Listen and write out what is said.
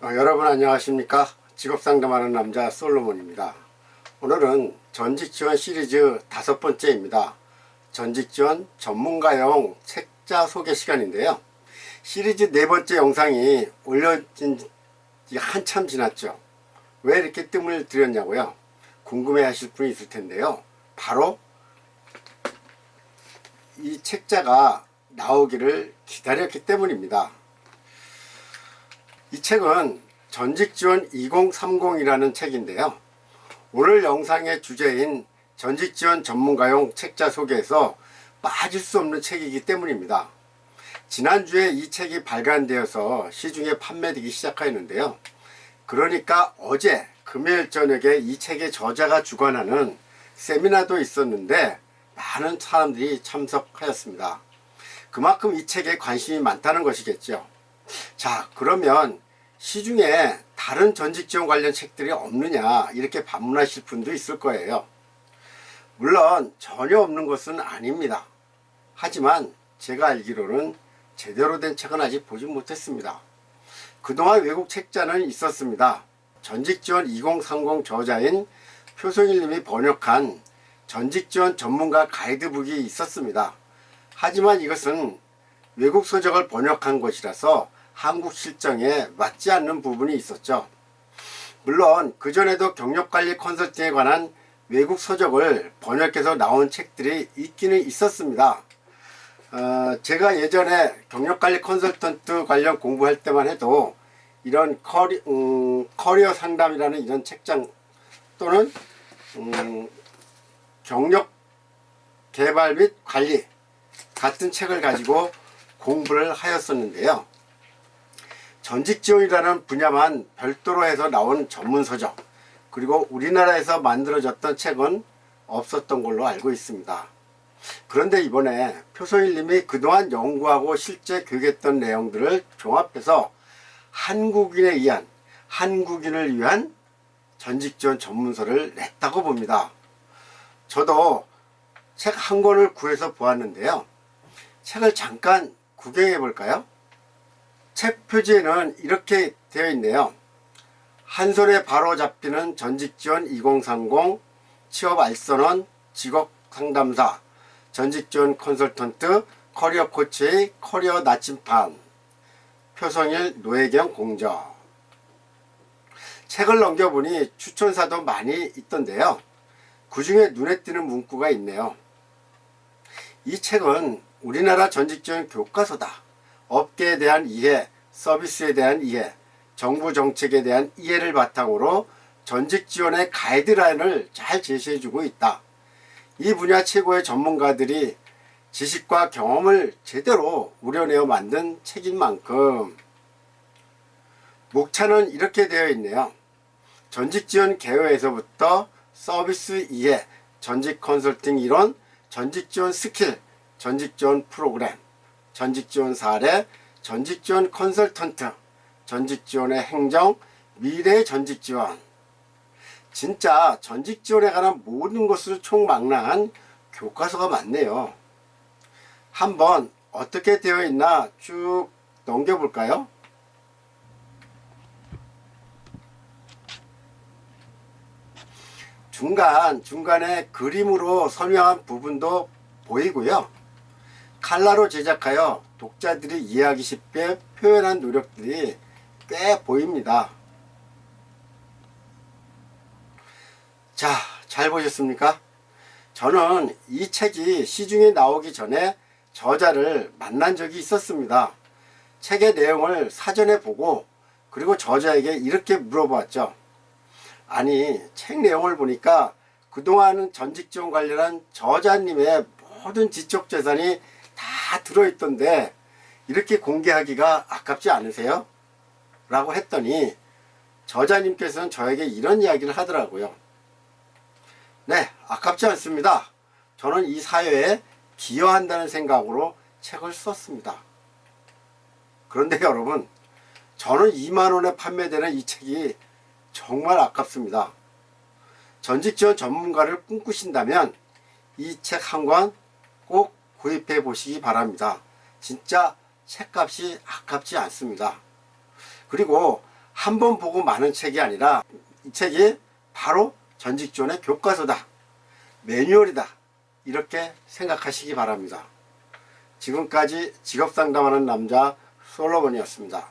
여러분 안녕하십니까? 직업상담하는 남자 솔로몬입니다. 오늘은 전직지원 시리즈 5번째입니다. 전직지원 전문가용 책자 소개 시간인데요. 시리즈 4번째 영상이 올려진 지 한참 지났죠. 왜 이렇게 뜸을 들였냐고요? 궁금해 하실 분이 있을 텐데요. 바로 이 책자가 나오기를 기다렸기 때문입니다. 이 책은 전직지원 2030이라는 책인데요. 오늘 영상의 주제인 전직지원 전문가용 책자 소개에서 빠질 수 없는 책이기 때문입니다. 지난주에 이 책이 발간되어서 시중에 판매되기 시작하였는데요. 그러니까 어제 금요일 저녁에 이 책의 저자가 주관하는 세미나도 있었는데 많은 사람들이 참석하였습니다. 그만큼 이 책에 관심이 많다는 것이겠죠. 자, 그러면 시중에 다른 전직지원 관련 책들이 없느냐 이렇게 반문하실 분도 있을 거예요. 물론 전혀 없는 것은 아닙니다. 하지만 제가 알기로는 제대로 된 책은 아직 보지 못했습니다. 그동안 외국 책자는 있었습니다. 전직지원 2030 저자인 표성일님이 번역한 전직지원 전문가 가이드북이 있었습니다. 하지만 이것은 외국 서적을 번역한 것이라서 한국 실정에 맞지 않는 부분이 있었죠. 물론 그전에도 경력관리 컨설팅에 관한 외국 서적을 번역해서 나온 책들이 있기는 있었습니다. 제가 예전에 경력관리 컨설턴트 관련 공부할 때만 해도 이런 커리어 상담이라는 이런 책장 또는 경력 개발 및 관리 같은 책을 가지고 공부를 하였었는데요. 전직지원이라는 분야만 별도로 해서 나온 전문서적, 그리고 우리나라에서 만들어졌던 책은 없었던 걸로 알고 있습니다. 그런데 이번에 표소일님이 그동안 연구하고 실제 교육했던 내용들을 종합해서 한국인을 위한 전직지원 전문서를 냈다고 봅니다. 저도 책 한 권을 구해서 보았는데요. 책을 잠깐 구경해 볼까요? 책 표지에는 이렇게 되어 있네요. 한 손에 바로 잡히는 전직지원 2030 취업 알선원 직업상담사 전직지원 컨설턴트 커리어 코치의 커리어 나침판 표성일 노혜경 공저. 책을 넘겨보니 추천사도 많이 있던데요. 그 중에 눈에 띄는 문구가 있네요. 이 책은 우리나라 전직지원 교과서다. 업계에 대한 이해, 서비스에 대한 이해, 정부 정책에 대한 이해를 바탕으로 전직 지원의 가이드라인을 잘 제시해주고 있다. 이 분야 최고의 전문가들이 지식과 경험을 제대로 우려내어 만든 책인 만큼 목차는 이렇게 되어 있네요. 전직 지원 개요에서부터 서비스 이해, 전직 컨설팅 이론, 전직 지원 스킬, 전직 지원 프로그램, 전직지원 사례, 전직지원 컨설턴트, 전직지원의 행정, 미래 전직지원. 진짜 전직지원에 관한 모든 것을 총망라한 교과서가 많네요. 한번 어떻게 되어 있나 쭉 넘겨볼까요? 중간에 그림으로 설명한 부분도 보이고요. 칼라로 제작하여 독자들이 이해하기 쉽게 표현한 노력들이 꽤 보입니다. 자, 잘 보셨습니까? 저는 이 책이 시중에 나오기 전에 저자를 만난 적이 있었습니다. 책의 내용을 사전에 보고 그리고 저자에게 이렇게 물어보았죠. 아니, 책 내용을 보니까 그동안 전직지원 관련한 저자님의 모든 지적재산이 다 들어있던데 이렇게 공개하기가 아깝지 않으세요? 라고 했더니 저자님께서는 저에게 이런 이야기를 하더라고요. 네, 아깝지 않습니다. 저는 이 사회에 기여한다는 생각으로 책을 썼습니다. 그런데 여러분, 저는 2만원에 판매되는 이 책이 정말 아깝습니다. 전직지원 전문가를 꿈꾸신다면 이 책 한 권 꼭 구입해 보시기 바랍니다. 진짜 책값이 아깝지 않습니다. 그리고 한 번 보고 마는 책이 아니라 이 책이 바로 전직 지원의 교과서다, 매뉴얼이다, 이렇게 생각하시기 바랍니다. 지금까지 직업상담하는 남자 솔로몬이었습니다.